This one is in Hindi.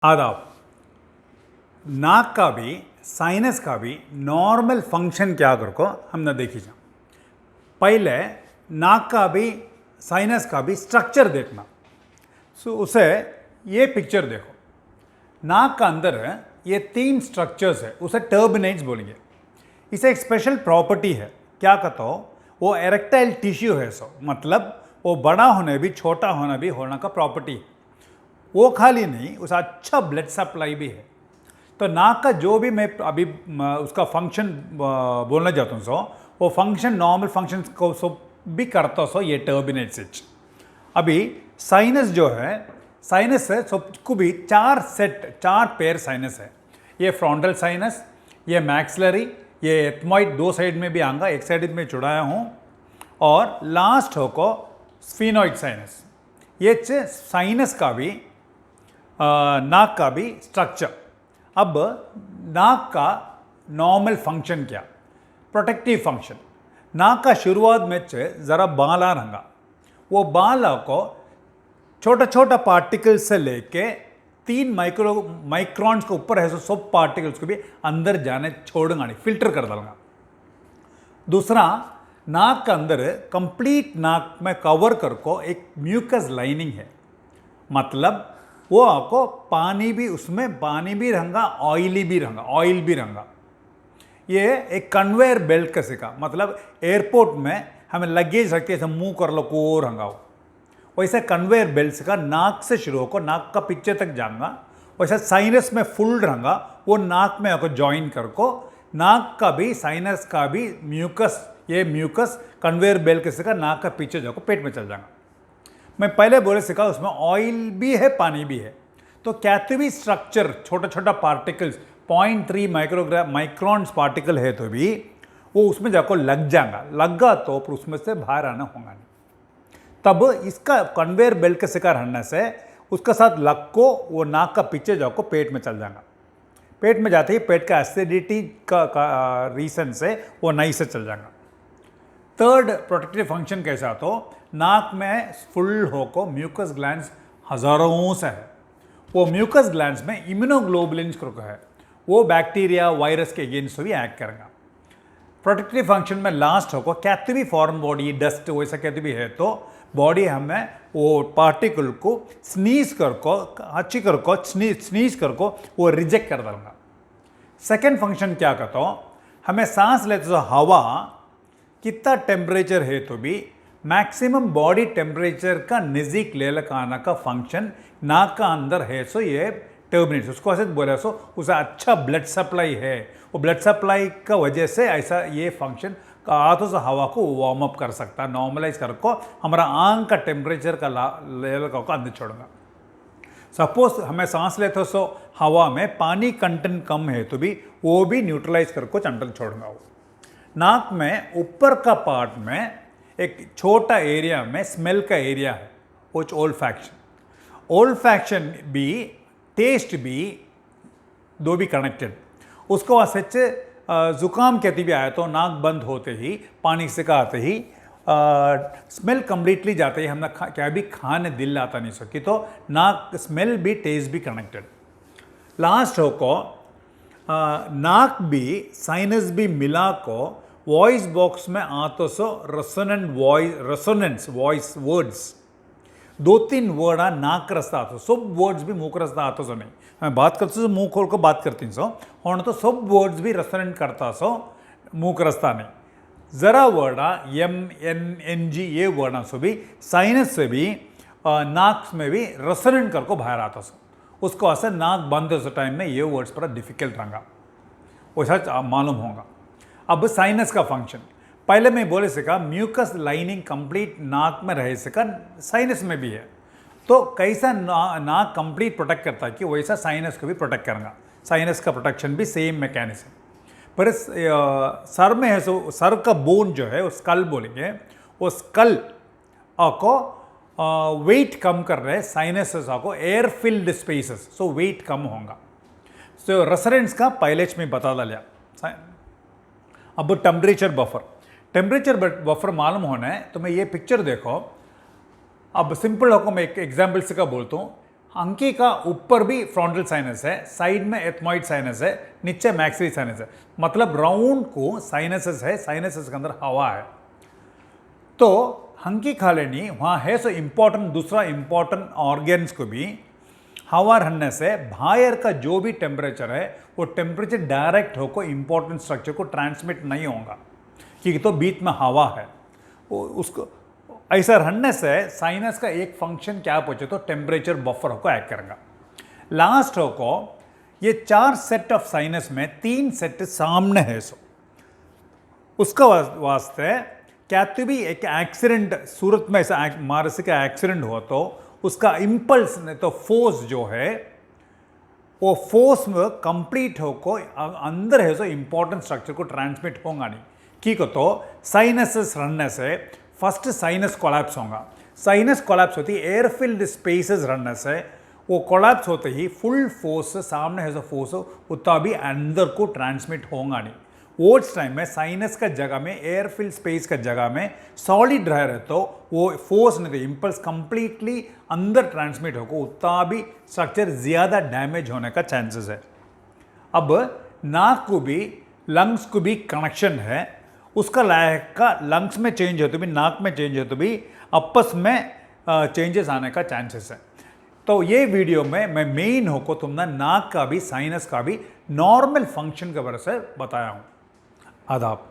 आदाब। नाक का भी साइनस का भी नॉर्मल फंक्शन क्या कर को हमने देखी जा। पहले नाक का भी साइनस का भी स्ट्रक्चर देखना। उसे ये पिक्चर देखो। नाक का अंदर ये तीन स्ट्रक्चर्स है, उसे टर्बिनेट्स बोलेंगे। इसे एक स्पेशल प्रॉपर्टी है, क्या कहता हो, वो एरेक्टाइल टिश्यू है। मतलब वो बड़ा होने भी छोटा होना भी होना का प्रॉपर्टी है। वो खाली नहीं, उसे अच्छा ब्लड सप्लाई भी है। तो नाक का जो भी मैं अभी उसका फंक्शन बोलना चाहता हूँ वो फंक्शन नॉर्मल फंक्शन को भी करता ये टर्बिनेट स्विच। अभी साइनस जो है, साइनस है सबको भी चार पेयर साइनस है। ये फ्रंटल साइनस, ये मैक्सिलरी, ये एथमॉइड दो साइड में भी आऊँगा, एक साइड में चुड़ाया हूँ, और लास्ट होको स्फीनॉइड साइनस। ये साइनस का भी नाक का भी स्ट्रक्चर। अब नाक का नॉर्मल फंक्शन क्या, प्रोटेक्टिव फंक्शन। नाक का शुरुआत में ज़रा बाला रंगा, वो बाला को छोटा छोटा पार्टिकल्स से लेके 3 माइक्रोन्स के ऊपर है, सब पार्टिकल्स को भी अंदर जाने छोड़ूंगा, नहीं फिल्टर कर दूंगा। दूसरा, नाक का अंदर कंप्लीट नाक में कवर कर को एक म्यूकस लाइनिंग है। मतलब वो आपको पानी भी उसमें पानी भी रहूँगा, ऑयल भी रहूँगा। ये एक कन्वेयर बेल्ट का सिका, मतलब एयरपोर्ट में हमें लगेज रख के ऐसे मूव कर लो को रहूँगा। वैसे कन्वेयर बेल्ट का नाक से शुरू होकर नाक का पीछे तक जाऊँगा। वैसे साइनस में फुल रहूँगा, वो नाक में आपको ज्वाइन कर को नाक का भी साइनस का भी म्यूकस, ये म्यूकस कन्वेयर बेल्ट के सिका नाक का पीछे जाकर पेट में चल जाएगा। मैं पहले बोले सिखा, उसमें ऑयल भी है, पानी भी है। तो कैथवी स्ट्रक्चर छोटा छोटा पार्टिकल्स 0.3 माइक्रोन्स पार्टिकल है, तो भी वो उसमें जाकर लग जाएगा। लगा तो फिर उसमें से बाहर आना होगा नहीं। तब इसका कन्वेयर बेल्ट के शिकार रहने से उसका साथ लग को वो नाक का पीछे जाकर पेट में चल जाएगा। पेट में जाते ही पेट का एसिडिटी का रीजन से वो नहीं से चल जाएगा। थर्ड प्रोटेक्टिव फंक्शन कैसा, तो नाक में फुल होको म्यूकस ग्लैंड्स हजारों से है। वो म्यूकस ग्लैंड्स में इम्यूनोग्लोबुलिन्स को है, वो बैक्टीरिया वायरस के अगेंस्ट भी एक्ट करेगा। प्रोटेक्टिव फंक्शन में लास्ट होको कैथवी फॉर्म बॉडी डस्ट वैसा कहते भी है, तो बॉडी हमें वो पार्टिकल को स्नीज कर को अच्छी कर को स्नीज कर को वो रिजेक्ट कर दूंगा। सेकेंड फंक्शन क्या कहता हूँ, हमें सांस लेते तो हवा कितना टेम्परेचर है तो भी मैक्सिमम बॉडी टेम्परेचर का नज़दीक ले लगाना का फंक्शन नाक का अंदर है। सो ये टर्बिनेट्स, उसको ऐसे बोला सो उसे अच्छा ब्लड सप्लाई है। वो ब्लड सप्लाई का वजह से ऐसा ये फंक्शन का हाथों से हवा को वार्म अप कर सकता है, नॉर्मलाइज कर को हमारा आंख का टेम्परेचर का ले लगा को अंदर छोड़ूंगा। सपोज हमें सांस लेते सो हवा में पानी कंटेंट कम है तो भी वो भी न्यूट्रलाइज कर को अंदर छोड़ूंगा। वो नाक में ऊपर का पार्ट में एक छोटा एरिया में स्मेल का एरिया है, वो ओल्फैक्शन भी टेस्ट भी दो भी कनेक्टेड। उसको वास्ते जुकाम कहती भी आया तो नाक बंद होते ही पानी से का आते ही स्मेल कम्प्लीटली जाते ही हमने क्या भी खाने दिल आता नहीं सकी, तो नाक स्मेल भी टेस्ट भी कनेक्टेड। लास्ट हो को नाक भी साइनस भी मिला को वॉइस बॉक्स में आतो सो रेसोनेंस वॉइस वर्ड्स 2-3 वर्ड नाक रास्ता आतो, सब वर्ड्स भी मुंह रास्ता आतो सो नहीं। मैं बात करते सो मुंह खोल को बात करती सो और तो सब वर्ड्स भी रेसोनेंट करता सो मुंह रास्ता नहीं। ज़रा वर्ड MNNG ये वर्ड सो भी साइनस से भी नाक में भी रेसोनेंट कर को बाहर आता सो, उसको ऐसे नाक बंद हो टाइम में ये वर्ड्स पर डिफिकल्ट रहेगा, वैसा मालूम होगा। अब साइनस का फंक्शन पहले मैं बोले सका, म्यूकस लाइनिंग कंप्लीट नाक में रह सका साइनस में भी है। तो कैसा नाक कंप्लीट प्रोटेक्ट करता है कि वैसा साइनस को भी प्रोटेक्ट करेंगे। साइनस का प्रोटेक्शन भी सेम मैकेनिज्म। पर सर में है, सो सर का बोन जो है वो स्कल बोलेंगे, वो स्कल को वेट कम कर रहे साइनसेस को एयर फिल्ड स्पेसेस, सो वेट कम होगा। सो रेसोनेंस का पहले में बता डालिया। अब टेम्परेचर बफर मालूम होना है तो मैं ये पिक्चर देखो। अब सिंपल होकर मैं एक एग्जाम्पल से का बोलता हूँ। अंकी का ऊपर भी फ्रंटल साइनस है, साइड में एथमॉइड साइनस है, नीचे मैक्सिलरी साइनस है, मतलब राउंड को साइनसेस है, साइनसेस के अंदर हवा है। तो हंकी खालेनी वहाँ है सो इम्पोर्टेंट, दूसरा इम्पोर्टेंट ऑर्गन्स को भी हवा रहने से बाहर का जो भी टेम्परेचर है वो टेम्परेचर डायरेक्ट होकर इम्पोर्टेंट स्ट्रक्चर को ट्रांसमिट नहीं होगा, क्योंकि तो बीच में हवा है। उसको ऐसा रहने से साइनस का एक फंक्शन क्या पूछे तो टेम्परेचर बफर होकर एक्ट करेगा। लास्ट होको ये 4 सेट ऑफ साइनस में 3 सेट सामने है, सो उसका वास्ते क्या तो भी एक एक्सीडेंट सूरत में ऐसा मारसी का एक्सीडेंट हुआ तो उसका इम्पल्स नहीं तो फोर्स जो है वो फोर्स में कंप्लीट होकर अंदर है सो इम्पोर्टेंट स्ट्रक्चर को ट्रांसमिट होगा नहीं, ठीक है। तो साइनसेस रहने से फर्स्ट साइनस कोलैप्स होगा। साइनस कोलैप्स होती है एयर फिल्ड स्पेसेस रहने से, वो कोलैप्स होते ही फुल फोर्स सामने है सो फोर्स उतना भी अंदर को ट्रांसमिट होगा नहीं। उस टाइम में साइनस का जगह में एयर फिल्ड स्पेस का जगह में सॉलिड रह रहे तो वो फोर्स नहीं इम्पल्स कंप्लीटली अंदर ट्रांसमिट होगा, उतना भी स्ट्रक्चर ज़्यादा डैमेज होने का चांसेस है। अब नाक को भी लंग्स को भी कनेक्शन है, उसका लायक का लंग्स में चेंज हो तो भी नाक में चेंज हो तो भी आपस में चेंजेस आने का चांसेस है। तो ये वीडियो में मैं मेन होको तुमने नाक का भी साइनस का भी नॉर्मल फंक्शन के बारे से बताया हूँ। आदाब।